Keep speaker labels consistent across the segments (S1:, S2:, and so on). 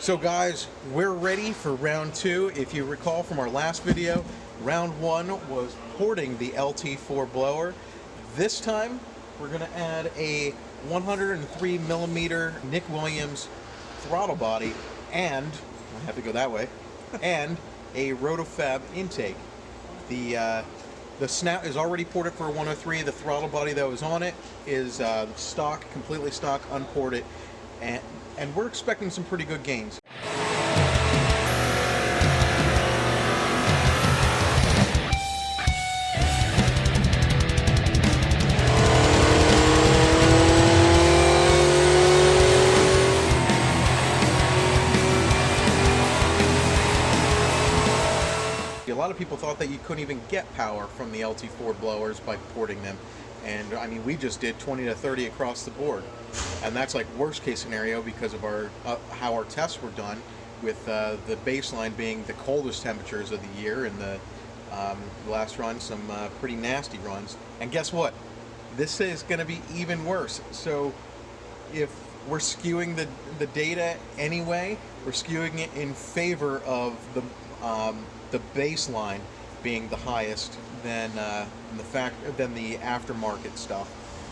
S1: So guys, we're ready for round two. If you recall from our last video, round one was porting the LT4 blower. This time, we're gonna add a 103 millimeter Nick Williams throttle body and, I have to go that way, and a rotofab intake. The snout is already ported for a 103. The throttle body that was on it is stock, completely stock, unported, and we're expecting some pretty good gains. A lot of people thought that you couldn't even get power from the LT4 blowers by porting them, and I mean, we just did 20 to 30 across the board, and that's like worst case scenario because of our how our tests were done, with the baseline being the coldest temperatures of the year, and the last run some pretty nasty runs. And guess what? This is going to be even worse. So if we're skewing the data anyway, we're skewing it in favor of the baseline being the highest than the aftermarket stuff.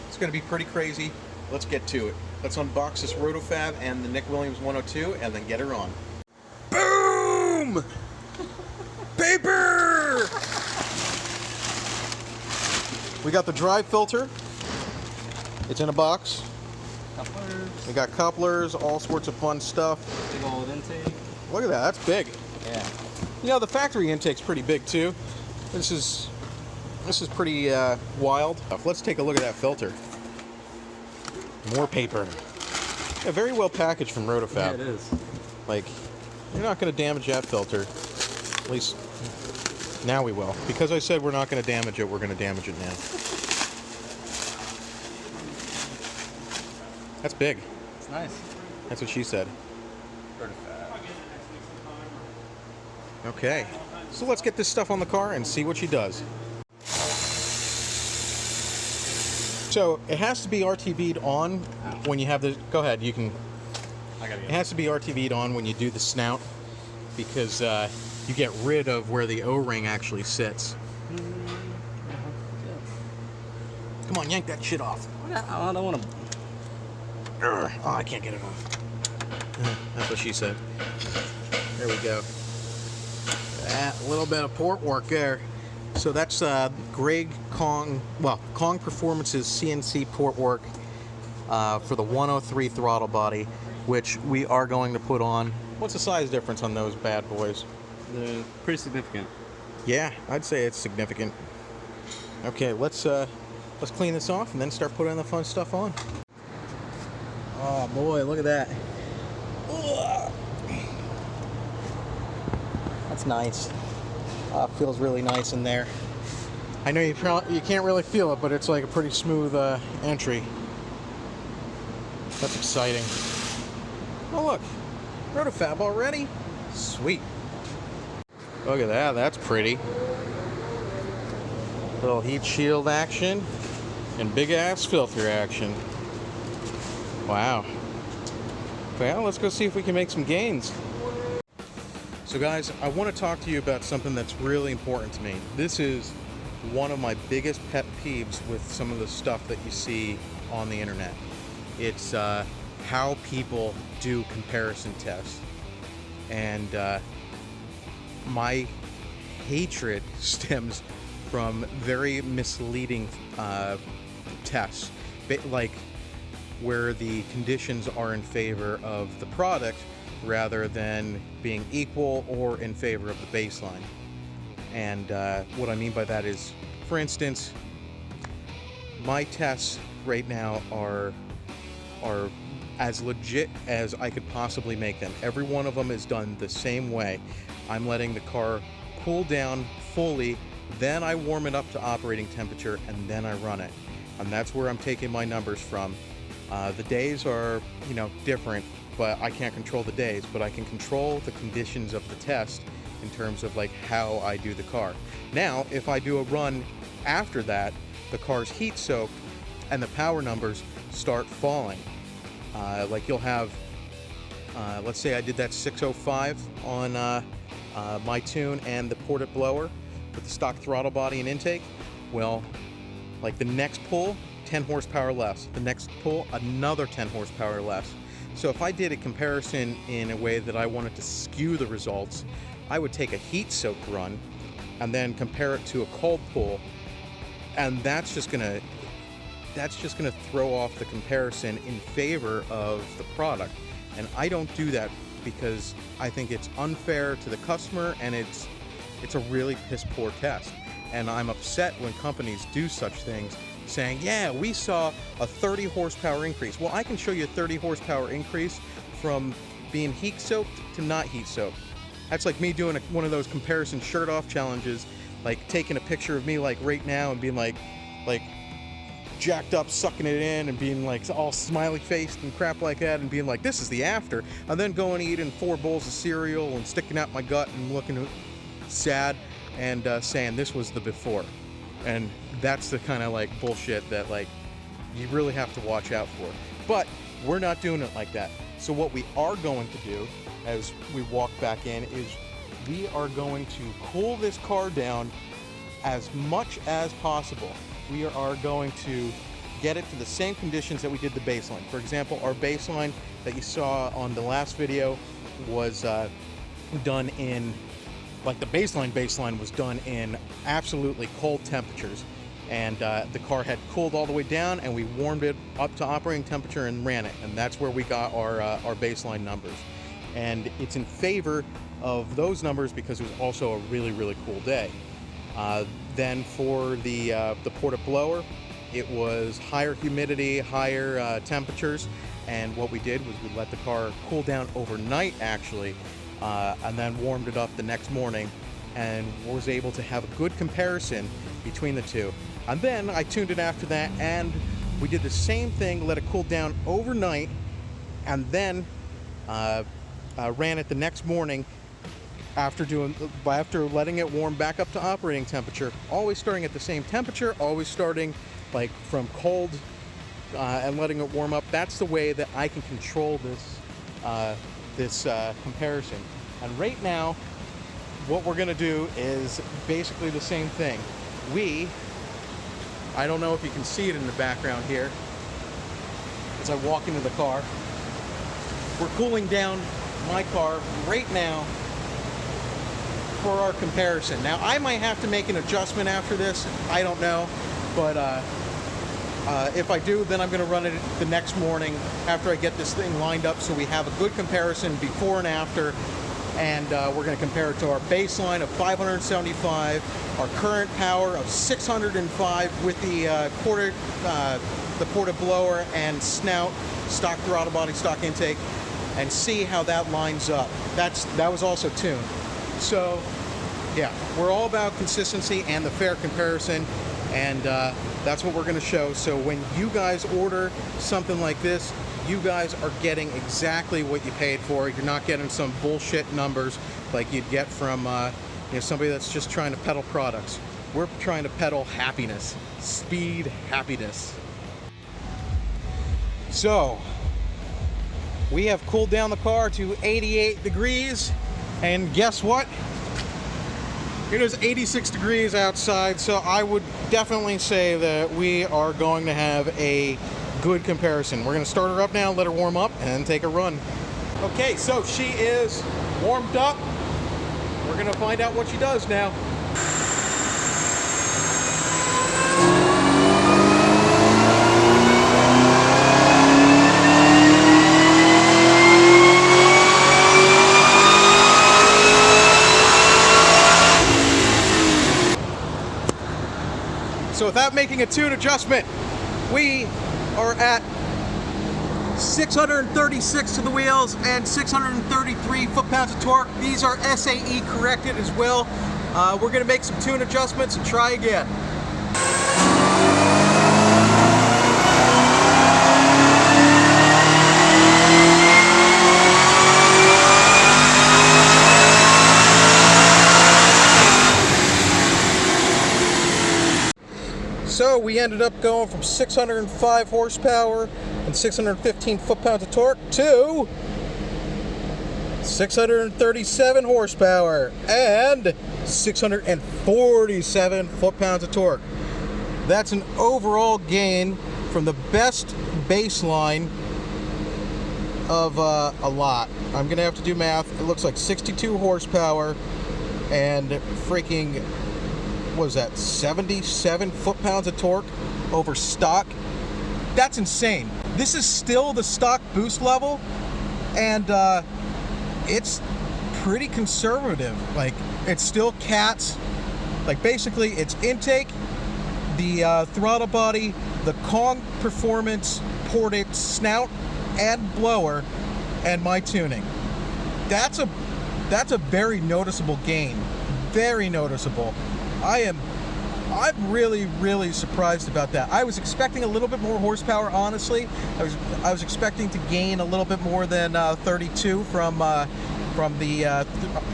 S1: It's going to be pretty crazy. Let's get to it. Let's unbox this rotofab and the Nick Williams 102 and then get her on. Boom! Paper! We got the dry filter. It's in a box.
S2: Couplers.
S1: We got couplers, all sorts of fun stuff.
S2: Big old intake.
S1: Look at that, that's big.
S2: Yeah.
S1: You know, the factory intake's pretty big too. This is pretty wild. Let's take a look at that filter. More paper. Yeah, very well packaged from Rotofab.
S2: Yeah, it is.
S1: Like, you're not going to damage that filter. At least, now we will. Because I said we're not going to damage it, we're going to damage it now. That's big.
S2: It's nice.
S1: That's what she said.
S2: Rotofab.
S1: Okay, so let's get this stuff on the car and see what she does. So it has to be RTV'd on when you have the. Go ahead, you can. It has to be RTV'd on when you do the snout, because you get rid of where the O-ring actually sits. Come on, yank that shit off.
S2: I don't want to.
S1: Oh, I can't get it off. That's what she said. There we go. A little bit of port work there. So that's Greg Kong, well, Kong Performance's CNC port work for the 103 throttle body, which we are going to put on. What's the size difference on those bad boys?
S2: They're pretty significant.
S1: Yeah, I'd say it's significant. Okay, let's clean this off and then start putting the fun stuff on. Oh boy, look at that. Ugh. That's nice. Feels really nice in there. I know you can't really feel it, but it's like a pretty smooth entry. That's exciting. Oh look, Rotofab already? Sweet. Look at that, that's pretty. Little heat shield action and big ass filter action. Wow. Well, let's go see if we can make some gains. So guys, I want to talk to you about something that's really important to me. This is one of my biggest pet peeves with some of the stuff that you see on the internet. It's how people do comparison tests. And my hatred stems from very misleading tests, like where the conditions are in favor of the product rather than being equal or in favor of the baseline. And what I mean by that is, for instance, my tests right now are as legit as I could possibly make them. Every one of them is done the same way. I'm letting the car cool down fully, then I warm it up to operating temperature, and then I run it. And that's where I'm taking my numbers from. The days are, different, but I can't control the days, but I can control the conditions of the test in terms of like how I do the car. Now, if I do a run after that, the car's heat soaked and the power numbers start falling. Like you'll have let's say I did that 605 on my tune and the ported blower with the stock throttle body and intake. Well, like the next pull, 10 horsepower less. The next pull, another 10 horsepower less. So if I did a comparison in a way that I wanted to skew the results, I would take a heat-soaked run and then compare it to a cold pull, and that's just gonna throw off the comparison in favor of the product. And I don't do that because I think it's unfair to the customer, and it's a really piss poor test. And I'm upset when companies do such things, saying, yeah, we saw a 30 horsepower increase. Well, I can show you a 30 horsepower increase from being heat soaked to not heat soaked. That's like me doing one of those comparison shirt off challenges, like taking a picture of me like right now and being like jacked up, sucking it in, and being like all smiley faced and crap like that, and being like, this is the after, and then going and eating 4 bowls of cereal and sticking out my gut and looking sad and saying this was the before. And that's the kind of like bullshit that like you really have to watch out for. But we're not doing it like that. So what we are going to do as we walk back in is we are going to cool this car down as much as possible. We are going to get it to the same conditions that we did the baseline. For example, our baseline that you saw on the last video was done in, like the baseline was done in absolutely cold temperatures, and the car had cooled all the way down, and we warmed it up to operating temperature and ran it, and that's where we got our baseline numbers. And it's in favor of those numbers because it was also a really cool day. Then for the ported blower, it was higher humidity, higher temperatures, and what we did was we let the car cool down overnight actually, and then warmed it up the next morning, and was able to have a good comparison between the two. And then I tuned it after that, and we did the same thing, let it cool down overnight, and then ran it the next morning after letting it warm back up to operating temperature, always starting at the same temperature, always starting like from cold and letting it warm up. That's the way that I can control this comparison. And right now, what we're gonna do is basically the same thing. I don't know if you can see it in the background here, as I walk into the car. We're cooling down my car right now for our comparison. Now, I might have to make an adjustment after this, I don't know, but if I do, then I'm gonna run it the next morning after I get this thing lined up so we have a good comparison before and after, and we're gonna compare it to our baseline of 575, our current power of 605 with the ported blower and snout, stock throttle body, stock intake, and see how that lines up. That was also tuned. So yeah, we're all about consistency and the fair comparison, and that's what we're going to show. So when you guys order something like this, you guys are getting exactly what you paid for. You're not getting some bullshit numbers like you'd get from somebody that's just trying to peddle products. We're trying to peddle happiness, speed happiness. So we have cooled down the car to 88 degrees, and guess what? It is 86 degrees outside, so I would definitely say that we are going to have a good comparison. We're going to start her up now, let her warm up, and take a run. Okay, so she is warmed up. We're going to find out what she does now. So without making a tune adjustment, we are at 636 to the wheels and 633 foot-pounds of torque. These are SAE corrected as well. We're going to make some tune adjustments and try again. So we ended up going from 605 horsepower and 615 foot-pounds of torque to 637 horsepower and 647 foot-pounds of torque. That's an overall gain from the best baseline of a lot. I'm gonna have to do math. It looks like 62 horsepower and freaking, what was that, 77 foot-pounds of torque over stock. That's insane. This is still the stock boost level, and it's pretty conservative. Like, it's still cats. Like, basically it's intake, the throttle body, the Kong performance ported snout and blower, and my tuning. That's a very noticeable gain. Very noticeable. I'm really surprised about that. I was expecting a little bit more horsepower, honestly. I was expecting to gain a little bit more than 32 from the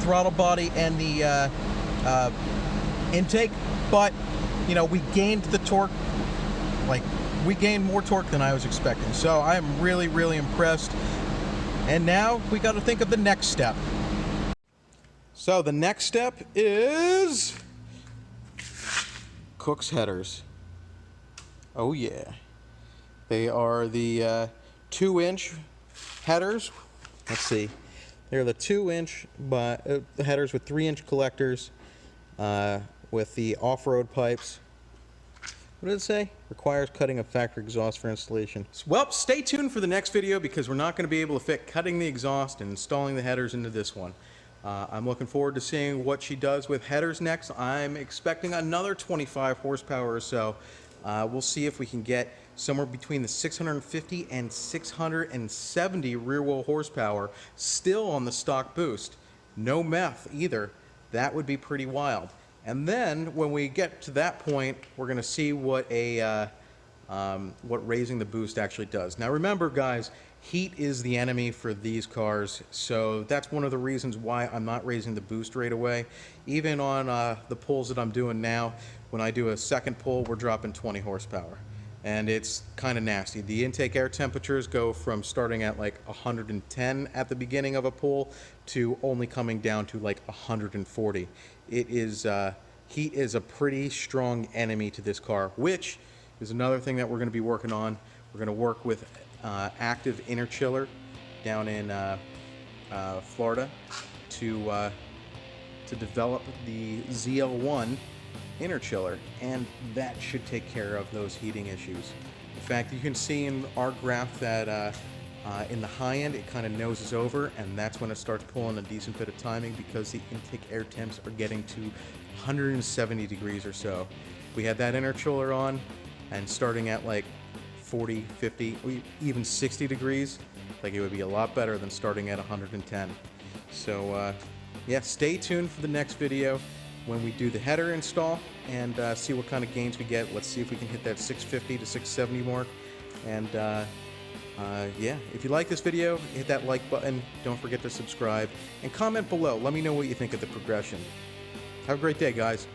S1: throttle body and the intake, but you know, we gained the torque. Like, we gained more torque than I was expecting. So I am really impressed. And now we got to think of the next step. So the next step is Cook's headers. Oh yeah. They are the 2-inch headers. Let's see. They're the 2-inch headers with 3-inch collectors with the off-road pipes. What did it say? Requires cutting of factory exhaust for installation. Well, stay tuned for the next video because we're not going to be able to fit cutting the exhaust and installing the headers into this one. I'm looking forward to seeing what she does with headers next. I'm expecting another 25 horsepower or so. We'll see if we can get somewhere between the 650 and 670 rear wheel horsepower still on the stock boost. No meth either. That would be pretty wild. And then when we get to that point, we're going to see what what raising the boost actually does. Now remember, guys, heat is the enemy for these cars, so that's one of the reasons why I'm not raising the boost right away. Even on the pulls that I'm doing now, when I do a second pull, we're dropping 20 horsepower. And it's kind of nasty. The intake air temperatures go from starting at like 110 at the beginning of a pull to only coming down to like 140. It is, heat is a pretty strong enemy to this car, which is another thing that we're going to be working on. We're going to work with active inner chiller down in Florida to develop the ZL1 inner chiller, and that should take care of those heating issues. In fact, you can see in our graph that in the high end it kind of noses over, and that's when it starts pulling a decent bit of timing because the intake air temps are getting to 170 degrees or so. We had that inner chiller on and starting at like 40, 50, even 60 degrees, like it would be a lot better than starting at 110. So yeah, stay tuned for the next video when we do the header install and see what kind of gains we get. Let's see if we can hit that 650 to 670 mark. And yeah, if you like this video, hit that like button. Don't forget to subscribe and comment below. Let me know what you think of the progression. Have a great day, guys.